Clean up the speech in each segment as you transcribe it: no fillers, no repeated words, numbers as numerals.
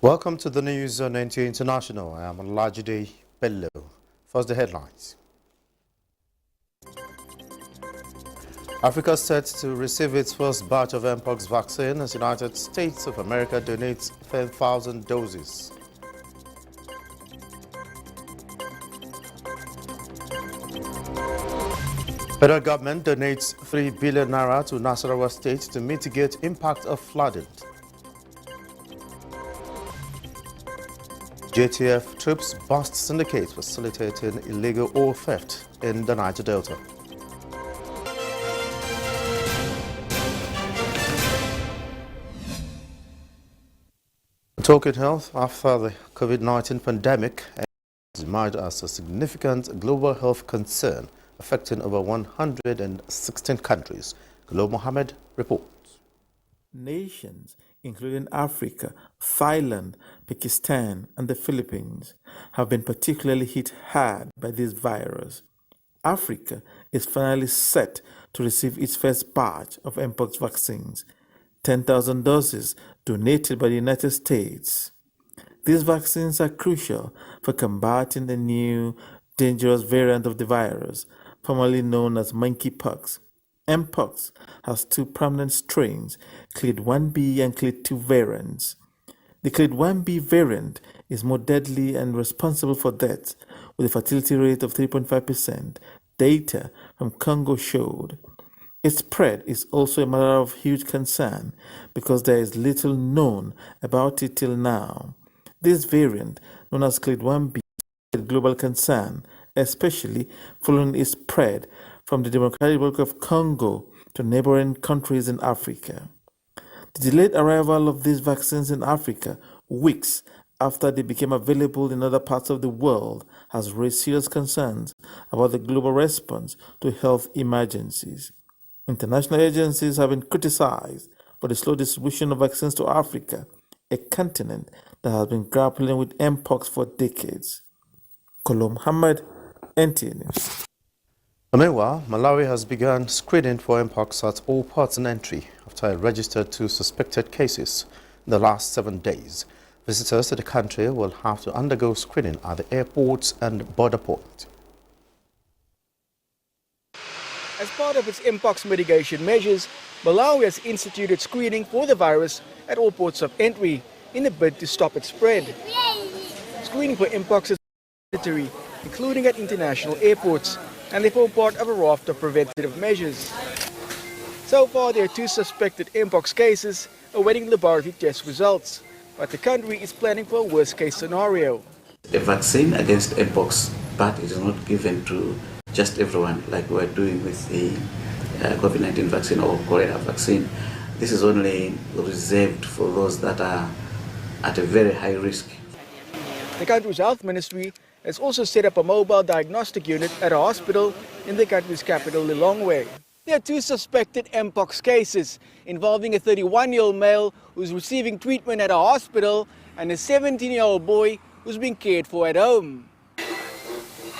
Welcome to the news on NTA International. I am Olajide Bello. First, the headlines. Africa set to receive its first batch of Mpox vaccine as United States of America donates 10,000 doses. Federal government donates 3 billion naira to Nasarawa State to mitigate impact of flooding. JTF troops bust syndicate facilitating illegal oil theft in the Niger Delta. Talking health, after the COVID-19 pandemic is emerged as a significant global health concern affecting over 116 countries. Gulab Mohammed reports. Nations including Africa, Thailand, Pakistan, and the Philippines, have been particularly hit hard by this virus. Africa is finally set to receive its first batch of Mpox vaccines, 10,000 doses donated by the United States. These vaccines are crucial for combating the new dangerous variant of the virus, formerly known as monkeypox. Mpox has two prominent strains, Clade 1b and Clade 2 variants. The Clade 1b variant is more deadly and responsible for deaths, with a fatality rate of 3.5%, data from Congo showed. Its spread is also a matter of huge concern because there is little known about it till now. This variant, known as Clade 1b, is a global concern, especially following its spread from the Democratic Republic of Congo to neighboring countries in Africa. The delayed arrival of these vaccines in Africa, weeks after they became available in other parts of the world, has raised serious concerns about the global response to health emergencies. International agencies have been criticized for the slow distribution of vaccines to Africa, a continent that has been grappling with Mpox for decades. Gulab Mohammed, NTA News. Meanwhile, Malawi has begun screening for Mpox at all ports and entry after it registered 2 suspected cases in the last 7 days. Visitors to the country will have to undergo screening at the airports and border points. As part of its Mpox mitigation measures, Malawi has instituted screening for the virus at all ports of entry in a bid to stop its spread. Screening for Mpox is mandatory, including at international airports, and they form part of a raft of preventative measures. So far, there are 2 suspected Mpox cases awaiting laboratory test results, but the country is planning for a worst-case scenario. A vaccine against Mpox, but it is not given to just everyone like we're doing with the COVID-19 vaccine or cholera vaccine. This is only reserved for those that are at a very high risk. The country's health ministry has also set up a mobile diagnostic unit at a hospital in the country's capital, Lilongwe. There are 2 suspected Mpox cases involving a 31-year-old male who's receiving treatment at a hospital and a 17-year-old boy who's being cared for at home.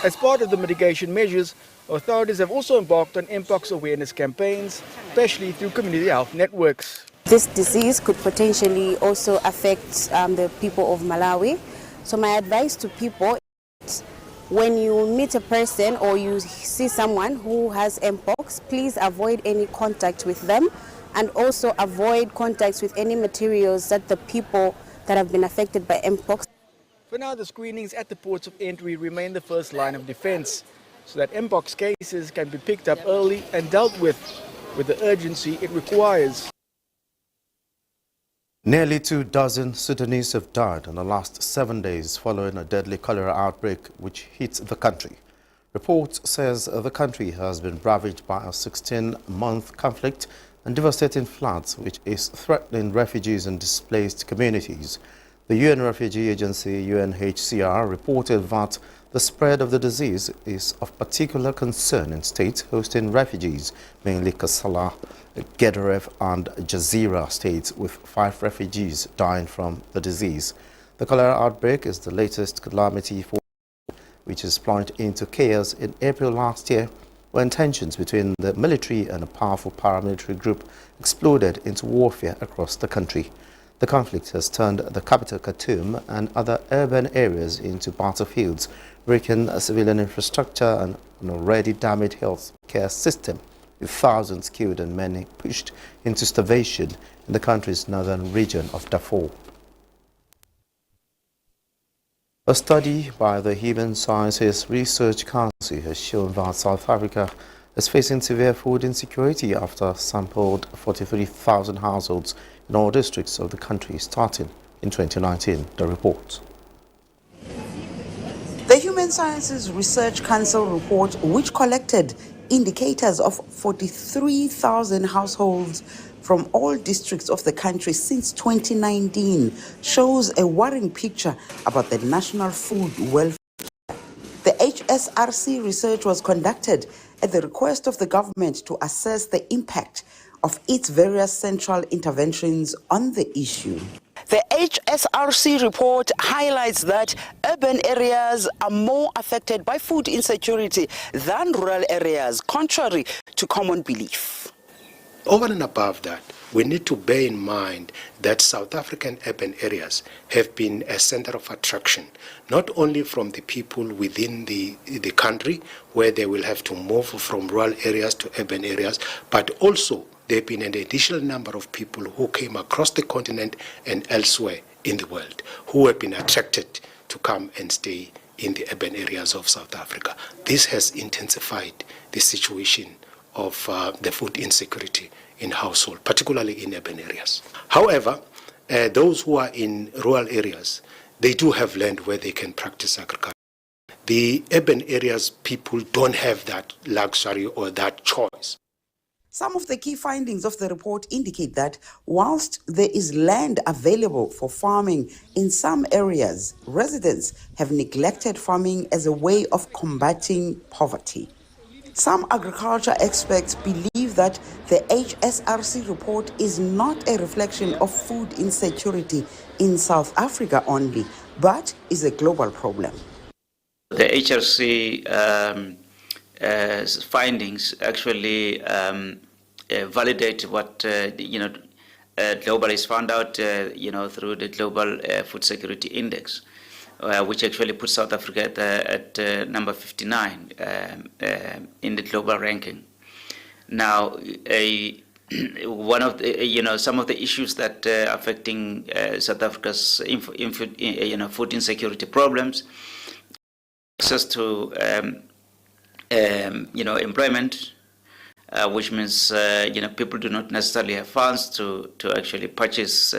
As part of the mitigation measures, authorities have also embarked on Mpox awareness campaigns, especially through community health networks. This disease could potentially also affect the people of Malawi. So my advice to people: when you meet a person or you see someone who has Mpox, please avoid any contact with them, and also avoid contacts with any materials that the people that have been affected by Mpox. For now, the screenings at the ports of entry remain the first line of defense, so that Mpox cases can be picked up early and dealt with the urgency it requires. Nearly 24 Sudanese have died in the last 7 days following a deadly cholera outbreak which hit the country. Reports says the country has been ravaged by a 16-month conflict and devastating floods which is threatening refugees and displaced communities. The UN Refugee Agency, UNHCR, reported that The spread of the disease is of particular concern in states hosting refugees, mainly Kassala, Gedaref and Jazeera states, with 5 refugees dying from the disease. The cholera outbreak is the latest calamity for which is plunged into chaos in April last year, when tensions between the military and a powerful paramilitary group exploded into warfare across the country. The conflict has turned the capital Khartoum and other urban areas into battlefields, wreaking civilian infrastructure and an already damaged health care system, with thousands killed and many pushed into starvation in the country's northern region of Darfur. A study by the Human Sciences Research Council has shown that South Africa is facing severe food insecurity after sampled 43,000 households in all districts of the country starting in 2019, the report. The Human Sciences Research Council report, which collected indicators of 43,000 households from all districts of the country since 2019, shows a worrying picture about the national food welfare. The HSRC research was conducted at the request of the government to assess the impact of its various central interventions on the issue. The HSRC report highlights that urban areas are more affected by food insecurity than rural areas, contrary to common belief. Over and above that, we need to bear in mind that South African urban areas have been a center of attraction, not only from the people within the country, where they will have to move from rural areas to urban areas, but also there have been an additional number of people who came across the continent and elsewhere in the world, who have been attracted to come and stay in the urban areas of South Africa. This has intensified the situation of the food insecurity in households, particularly in urban areas. However, those who are in rural areas, they do have land where they can practice agriculture. The urban areas people don't have that luxury or that choice. Some of the key findings of the report indicate that whilst there is land available for farming in some areas, residents have neglected farming as a way of combating poverty. Some agriculture experts believe that the HSRC report is not a reflection of food insecurity in South Africa only, but is a global problem. The HRC findings actually validate what global is found out through the Global Food Security Index, which actually puts South Africa at number 59 in the global ranking. Now, one of the some of the issues that are affecting South Africa's food insecurity problems, access to employment, which means people do not necessarily have funds to actually purchase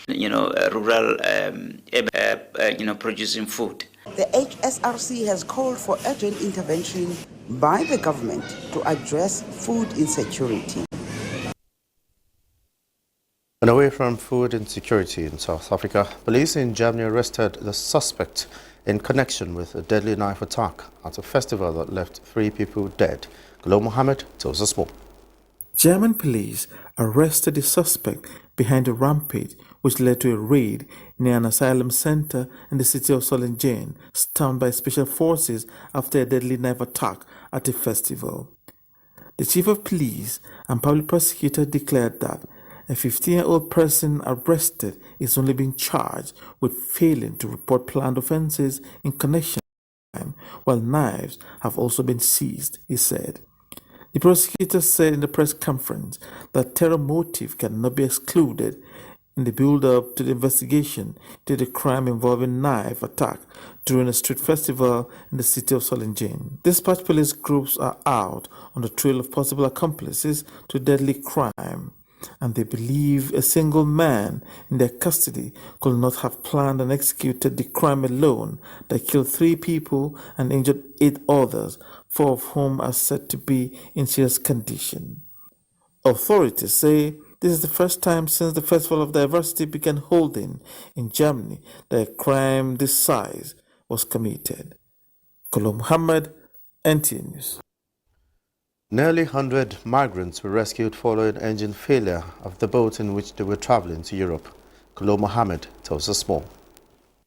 rural producing food. The HSRC has called for urgent intervention by the government to address food insecurity. And away from food insecurity in South Africa, police in Germany arrested the suspect in connection with a deadly knife attack at a festival that left 3 people dead. Ghulam Mohammed tells us more. German police arrested the suspect behind a rampage which led to a raid near an asylum center in the city of Solingen, stormed by special forces after a deadly knife attack at a festival. The chief of police and public prosecutor declared that a 15-year-old person arrested is only being charged with failing to report planned offenses in connection with the crime, while knives have also been seized, he said. The prosecutor said in the press conference that terror motive cannot be excluded in the build-up to the investigation to the crime involving knife attack during a street festival in the city of Solingen. Dispatch police groups are out on the trail of possible accomplices to deadly crime, and they believe a single man in their custody could not have planned and executed the crime alone that killed 3 people and injured 8 others, 4 of whom are said to be in serious condition. Authorities say this is the first time since the Festival of Diversity began holding in Germany that a crime this size was committed. Kolo Muhammad, NTA News. Nearly 100 migrants were rescued following engine failure of the boat in which they were traveling to Europe. Kolo Mohammed tells us more.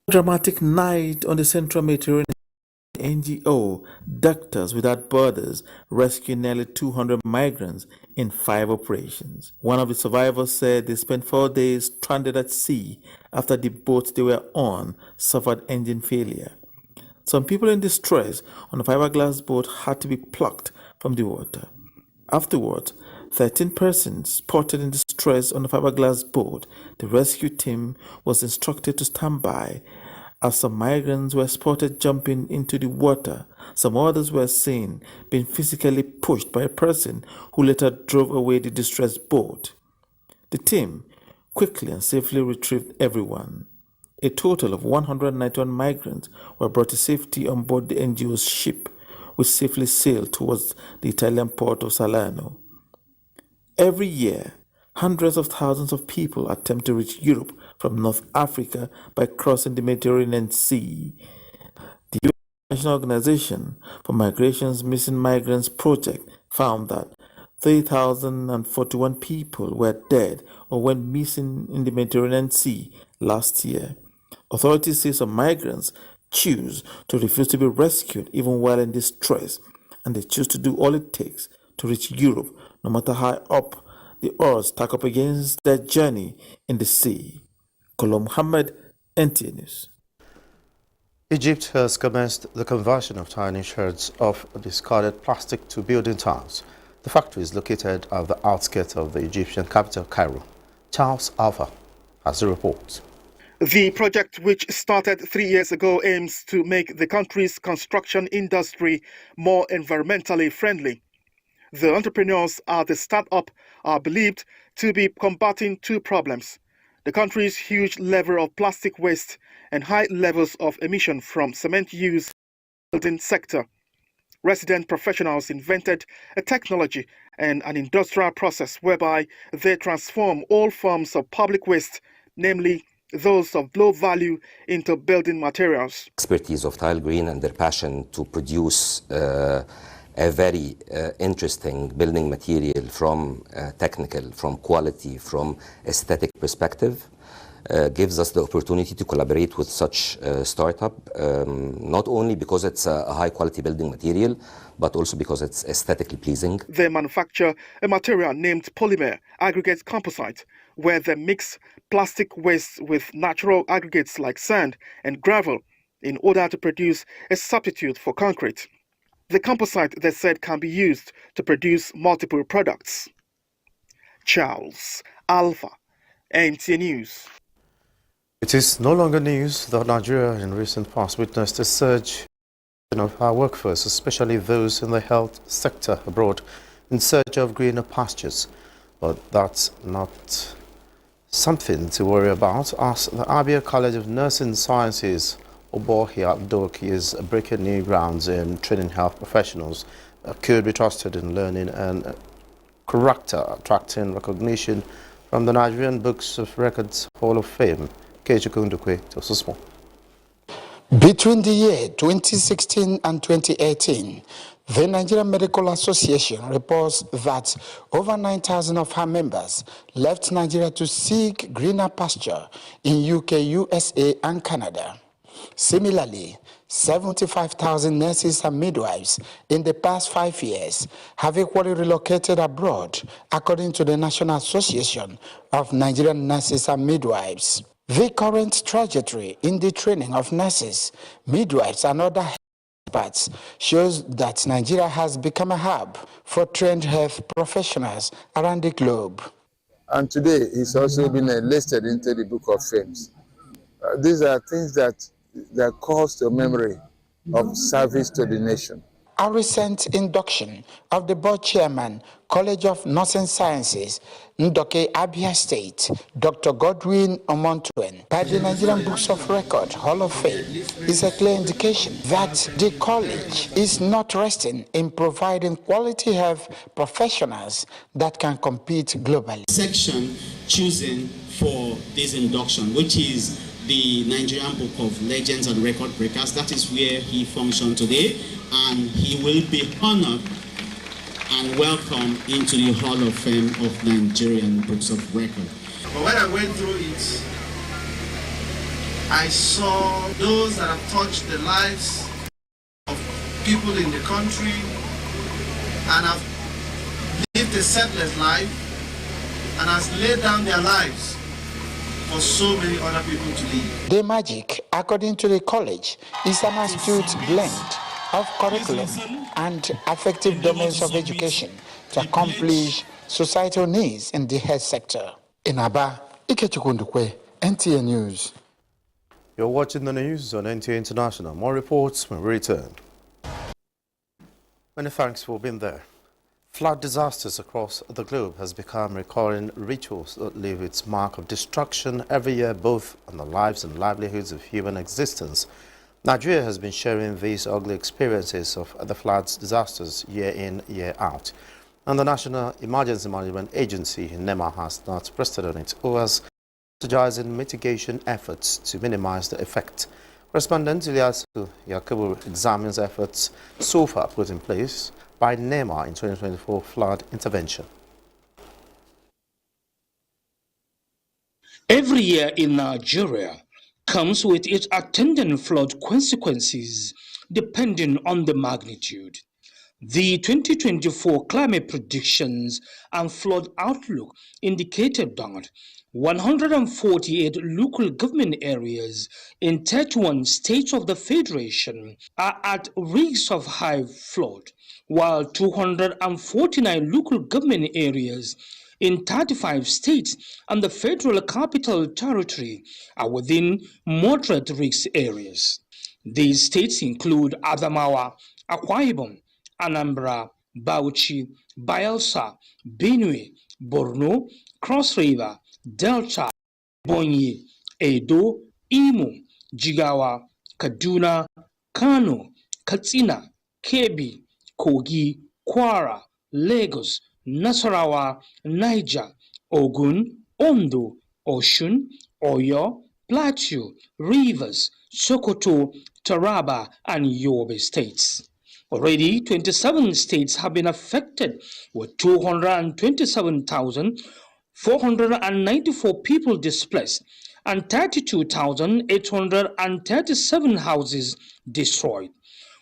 Dramatic night on the Central Mediterranean. NGO Doctors Without Borders rescued nearly 200 migrants in 5 operations. One of the survivors said they spent 4 days stranded at sea after the boat they were on suffered engine failure. Some people in distress on a fiberglass boat had to be plucked from the water. Afterwards, 13 persons spotted in distress on a fiberglass boat. The rescue team was instructed to stand by. As some migrants were spotted jumping into the water, some others were seen being physically pushed by a person who later drove away the distressed boat. The team quickly and safely retrieved everyone. A total of 191 migrants were brought to safety on board the NGO's ship, which safely sailed towards the Italian port of Salerno. Every year, hundreds of thousands of people attempt to reach Europe from North Africa by crossing the Mediterranean Sea. The International Organization for Migration's Missing Migrants Project found that 3,041 people were dead or went missing in the Mediterranean Sea last year. Authorities say some migrants choose to refuse to be rescued even while in distress, and they choose to do all it takes to reach Europe, no matter how up the odds stack up against their journey in the sea. Kolo Muhammad, NTA News. Egypt has commenced the conversion of tiny sherds of discarded plastic to building tiles. The factory is located at the outskirts of the Egyptian capital, Cairo. Charles Alpha has a report. The project, which started 3 years ago, aims to make the country's construction industry more environmentally friendly. The entrepreneurs at the startup are believed to be combating 2 problems: the country's huge level of plastic waste and high levels of emission from cement use in the building sector. Resident professionals invented a technology and an industrial process whereby they transform all forms of public waste, namely those of low value, into building materials. Expertise of Tile Green and their passion to produce a very interesting building material from technical, from quality, from aesthetic perspective gives us the opportunity to collaborate with such a startup, not only because it's a high quality building material, but also because it's aesthetically pleasing. They manufacture a material named polymer aggregate composite, where they mix plastic waste with natural aggregates like sand and gravel in order to produce a substitute for concrete. The composite, they said, can be used to produce multiple products. Charles Alpha, NTA News. It is no longer news that Nigeria in recent past witnessed a surge of our workforce, especially those in the health sector abroad, in search of greener pastures. But that's not something to worry about, as the Abuja College of Nursing Sciences, Obohia Doki, is breaking new grounds in training health professionals that could be trusted in learning and character, attracting recognition from the Nigerian Books of Records Hall of Fame. Kejikundukwe tells us more. Between the year 2016 and 2018, the Nigerian Medical Association reports that over 9,000 of her members left Nigeria to seek greener pasture in UK, USA, and Canada. Similarly, 75,000 nurses and midwives in the past 5 years have equally relocated abroad, according to the National Association of Nigerian Nurses and Midwives. The current trajectory in the training of nurses, midwives, and other experts shows that Nigeria has become a hub for trained health professionals around the globe. And today, it's also been listed into the Book of Fame. These are things that calls to memory of service to the nation. A recent induction of the board chairman, College of Nursing Sciences, Ndoke, Abia State, Dr. Godwin Omontwen, by the Nigerian Books of Record Hall of Fame, is a clear indication that the college is not resting in providing quality health professionals that can compete globally. Section chosen for this induction, which is the Nigerian Book of Legends and Record Breakers. That is where he functioned today, and he will be honored and welcomed into the Hall of Fame of Nigerian Books of Record. But when I went through it, I saw those that have touched the lives of people in the country and have lived a selfless life and has laid down their lives for so many other people to live. The magic, according to the college, is an astute blend of curriculum and effective domains of education to accomplish societal needs in the health sector. In Aba, Ikechukundukwe, NTA News. You're watching the news on NTA International. More reports when we return. Many thanks for being there. Flood disasters across the globe has become recurring rituals that leave its mark of destruction every year, both on the lives and livelihoods of human existence. Nigeria has been sharing these ugly experiences of the floods disasters year in, year out. And the National Emergency Management Agency, NEMA, has not rested on it, or has strategizing mitigation efforts to minimize the effect. Correspondent Ilyasu Yakubu examines efforts so far put in place by NEMA in 2024 flood intervention. Every year in Nigeria comes with its attendant flood consequences depending on the magnitude. The 2024 climate predictions and flood outlook indicated that 148 local government areas in 31 states of the Federation are at risk of high flood, while 249 local government areas in 35 states and the Federal Capital Territory are within moderate risk areas. These states include Adamawa, Akwa Ibom, Anambra, Bauchi, Bayelsa, Benue, Borno, Cross River, Delta, Bonyi, Edo, Imo, Jigawa, Kaduna, Kano, Katsina, Kebbi, Kogi, Kwara, Lagos, Nasarawa, Niger, Ogun, Ondo, Oshun, Oyo, Plateau, Rivers, Sokoto, Taraba, and Yobe states. Already, 27 states have been affected, with 227,494 people displaced and 32,837 houses destroyed,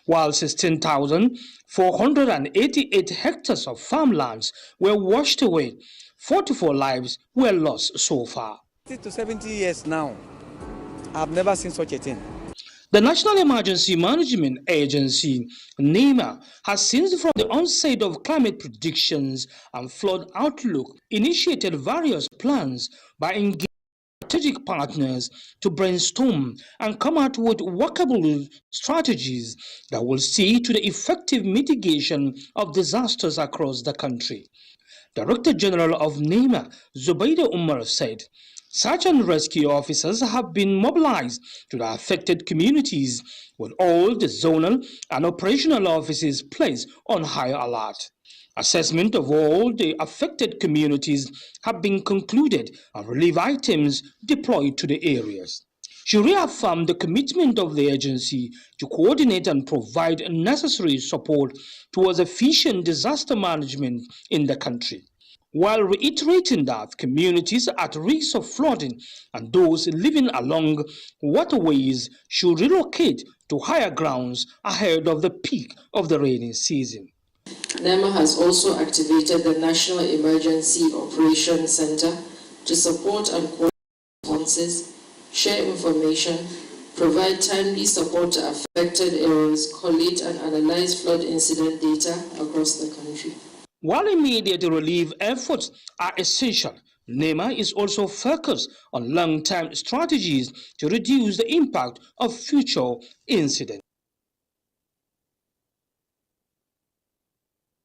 while 16,488 hectares of farmlands were washed away. 44 lives were lost so far. 60 to 70 years now, I've never seen such a thing. The National Emergency Management Agency, NEMA, has since from the onset of climate predictions and flood outlook initiated various plans by engaging strategic partners to brainstorm and come out with workable strategies that will see to the effective mitigation of disasters across the country. Director General of NEMA, Zubaida Umar, said, search and rescue officers have been mobilized to the affected communities, with all the zonal and operational offices placed on high alert. Assessment of all the affected communities have been concluded and relief items deployed to the areas. She reaffirmed the commitment of the agency to coordinate and provide necessary support towards efficient disaster management in the country, while reiterating that communities at risk of flooding and those living along waterways should relocate to higher grounds ahead of the peak of the rainy season. NEMA has also activated the National Emergency Operations Center to support and coordinate responses, share information, provide timely support to affected areas, collate and analyze flood incident data across the country. While immediate relief efforts are essential, NEMA is also focused on long-term strategies to reduce the impact of future incidents.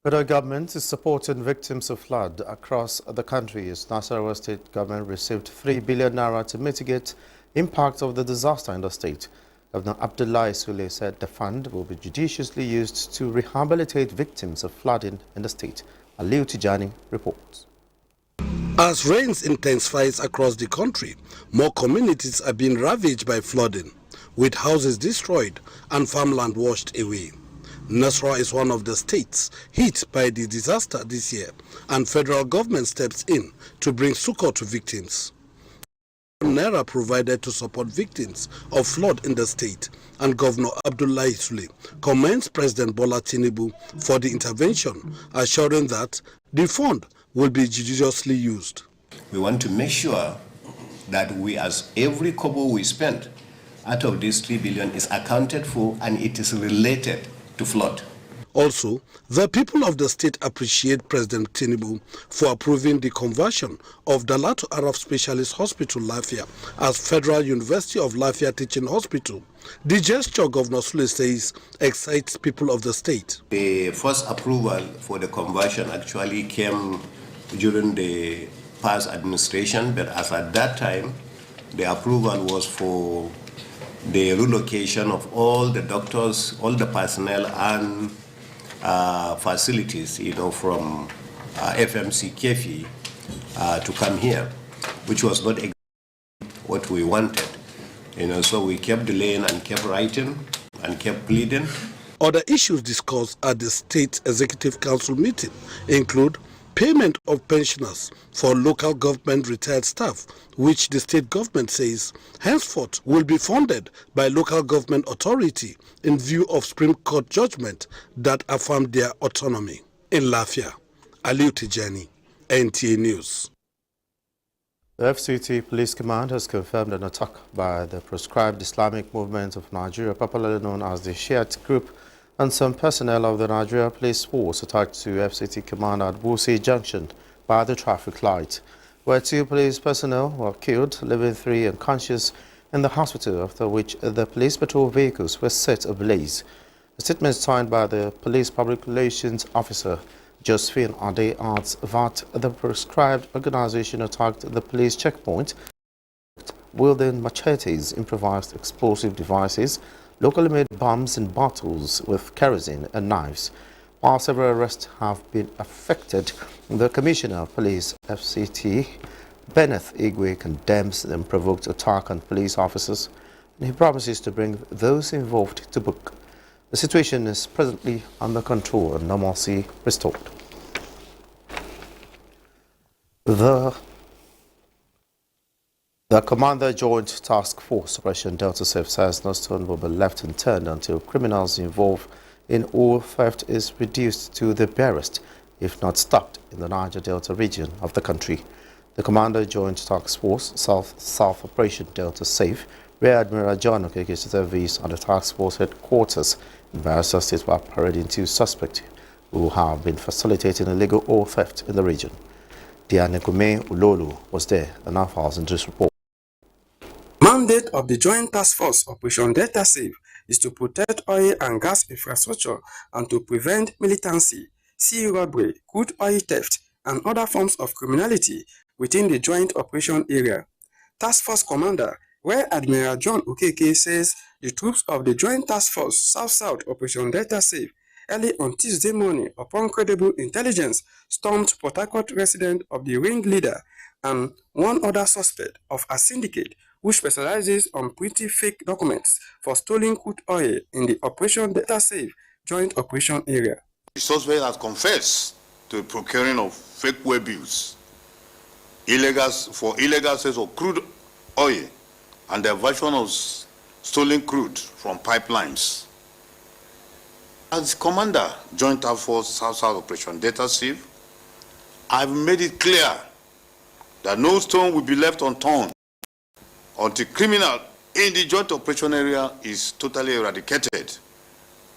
Federal government is supporting victims of flood across the country. As Nasarawa state government received 3 billion naira to mitigate impact of the disaster in the state. Governor Abdullahi Sule said the fund will be judiciously used to rehabilitate victims of flooding in the state. Aliu Tijani reports. As rains intensifies across the country, more communities are being ravaged by flooding, with houses destroyed and farmland washed away. Nasarawa is one of the states hit by the disaster this year, and federal government steps in to bring succor to victims. Naira provided to support victims of flood in the state, and Governor Abdullahi Sule commends President Bola Tinubu for the intervention, assuring that the fund will be judiciously used. We want to make sure that as every kobo we spend out of this 3 billion is accounted for and it is related to flood. Also, the people of the state appreciate President Tinubu for approving the conversion of Dalatu Arab Specialist Hospital Lafia as Federal University of Lafia Teaching Hospital. The gesture, Governor Sule says, excites people of the state. The first approval for the conversion actually came during the past administration, but as at that time, the approval was for the relocation of all the doctors, all the personnel, and facilities, from FMC Kefi to come here, which was not exactly what we wanted. So we kept delaying and kept writing and kept pleading. Other issues discussed at the State Executive Council meeting include payment of pensioners for local government retired staff, which the state government says henceforth will be funded by local government authority in view of Supreme Court judgment that affirmed their autonomy. In Lafia, Aliu Tijani, NTA News. The FCT Police Command has confirmed an attack by the proscribed Islamic movement of Nigeria, popularly known as the Shiite group, and some personnel of the Nigeria Police Force attacked to FCT Command at Wuse Junction by the traffic light, where 2 police personnel were killed, leaving 3 unconscious in the hospital, after which the police patrol vehicles were set ablaze. A statement signed by the Police Public Relations Officer, Josephine Ade, adds that the proscribed organization attacked the police checkpoint, wielding machetes, improvised explosive devices, locally made bombs and bottles with kerosene and knives. While several arrests have been effected, the Commissioner of Police, FCT, Benneth Igwe, condemns the unprovoked attack on police officers, and he promises to bring those involved to book. The situation is presently under control and normalcy restored. The Commander Joint Task Force Operation Delta Safe says no stone will be left unturned until criminals involved in oil theft is reduced to the barest, if not stopped, in the Niger Delta region of the country. The Commander Joint Task Force South Operation Delta Safe, Rear Admiral John Okeke service at the task force headquarters in Bayelsa State while parading 2 suspects who have been facilitating illegal oil theft in the region. Dianekume Ulolu was there and now files in this report. Mandate of the Joint Task Force Operation Delta Safe is to protect oil and gas infrastructure and to prevent militancy, sea robbery, crude oil theft, and other forms of criminality within the joint operation area. Task Force Commander Rear Admiral John Okeke says the troops of the Joint Task Force South-South Operation Delta Safe early on Tuesday morning, upon credible intelligence, stormed Port Harcourt resident of the ringleader and 1 other suspect of a syndicate which specializes on printing fake documents for stolen crude oil in the Operation Delta Safe joint operation area. The suspect has confessed to the procuring of fake way bills, illegal sales of crude oil, and the diversion of stolen crude from pipelines. As Commander, Joint Task Force South-South Operation Delta Safe, I've made it clear that no stone will be left unturned until criminal in the joint operation area is totally eradicated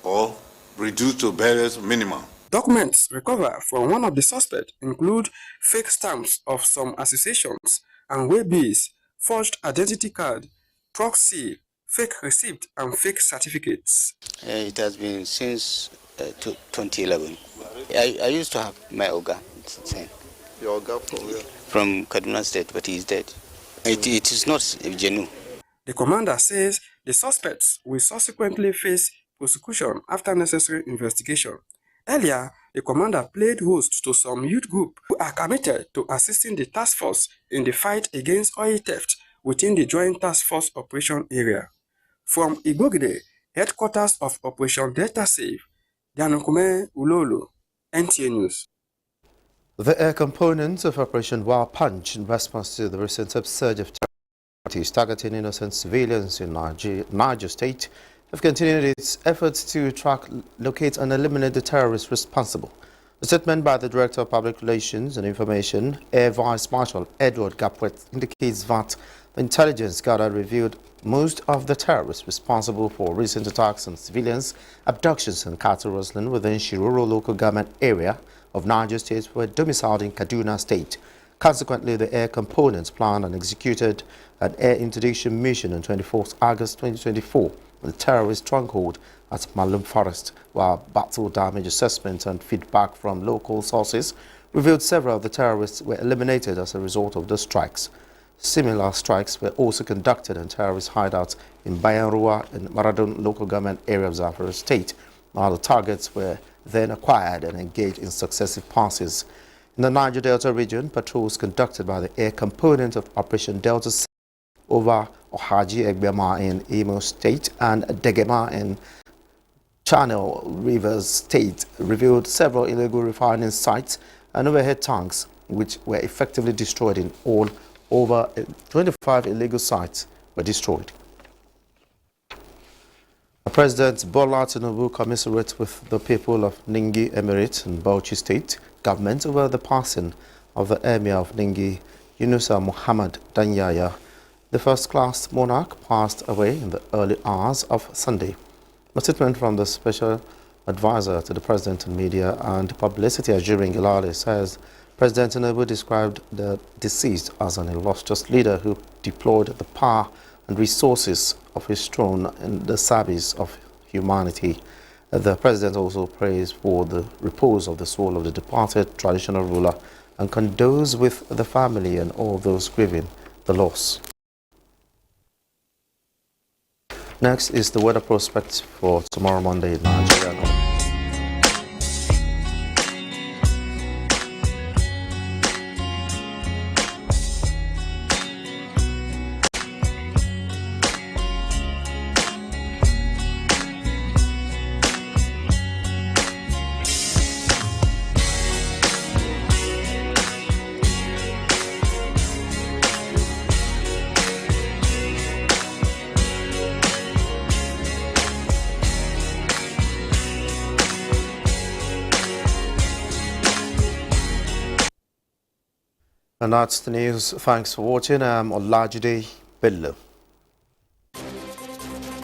or reduced to barest minimum. Documents recovered from one of the suspects include fake stamps of some associations and waybills, forged identity card, proxy, fake receipt, and fake certificates. It has been since 2011. I used to have my Oga. Your Oga from where? From Kaduna State, but he's dead. It is not genuine. The commander says the suspects will subsequently face prosecution after necessary investigation. Earlier, The commander played host to some youth groups who are committed to assisting the task force in the fight against oil theft within the Joint Task Force Operation area. From Igbogide, headquarters of Operation Delta Save, Danukume Ulolo, NTA News. The air components of Operation Wild Punch in response to the recent upsurge of terrorists targeting innocent civilians in Niger State have continued its efforts to track, locate and eliminate the terrorists responsible. A statement by the Director of Public Relations and Information, Air Vice Marshal Edward Gapwet, indicates that the intelligence gathered revealed most of the terrorists responsible for recent attacks on civilians, abductions and cattle rustling within Shiroro local government area of Niger State were domiciled in Kaduna State. Consequently, the air components planned and executed an air interdiction mission on 24th August 2024 in the terrorist stronghold at Malum Forest, while battle damage assessment and feedback from local sources revealed several of the terrorists were eliminated as a result of the strikes. Similar strikes were also conducted on terrorist hideouts in Bayanrua and Maradon local government area of Zamfara State, while the targets were then acquired and engaged in successive passes. In the Niger Delta region, patrols conducted by the air component of Operation Delta over Ohaji Egbema in Imo State and Degema in Channel Rivers State revealed several illegal refining sites and overhead tanks, which were effectively destroyed. In all, over 25 illegal sites were destroyed. President Bola Tinubu commiserates with the people of Ningi Emirate and Bauchi State government over the passing of the Emir of Ningi, Yunusa Muhammad Danyaya. The first-class monarch passed away in the early hours of Sunday. A statement from the special advisor to the president on media and publicity, Ajirin Gilale, says President Tinubu described the deceased as an illustrious leader who deployed the power and resources of his throne in the service of humanity. The president also prays for the repose of the soul of the departed traditional ruler and condoles with the family and all those grieving the loss. Next is the weather prospects for tomorrow Monday in Nigeria. And that's the news. Thanks for watching. I'm Olajide Bello.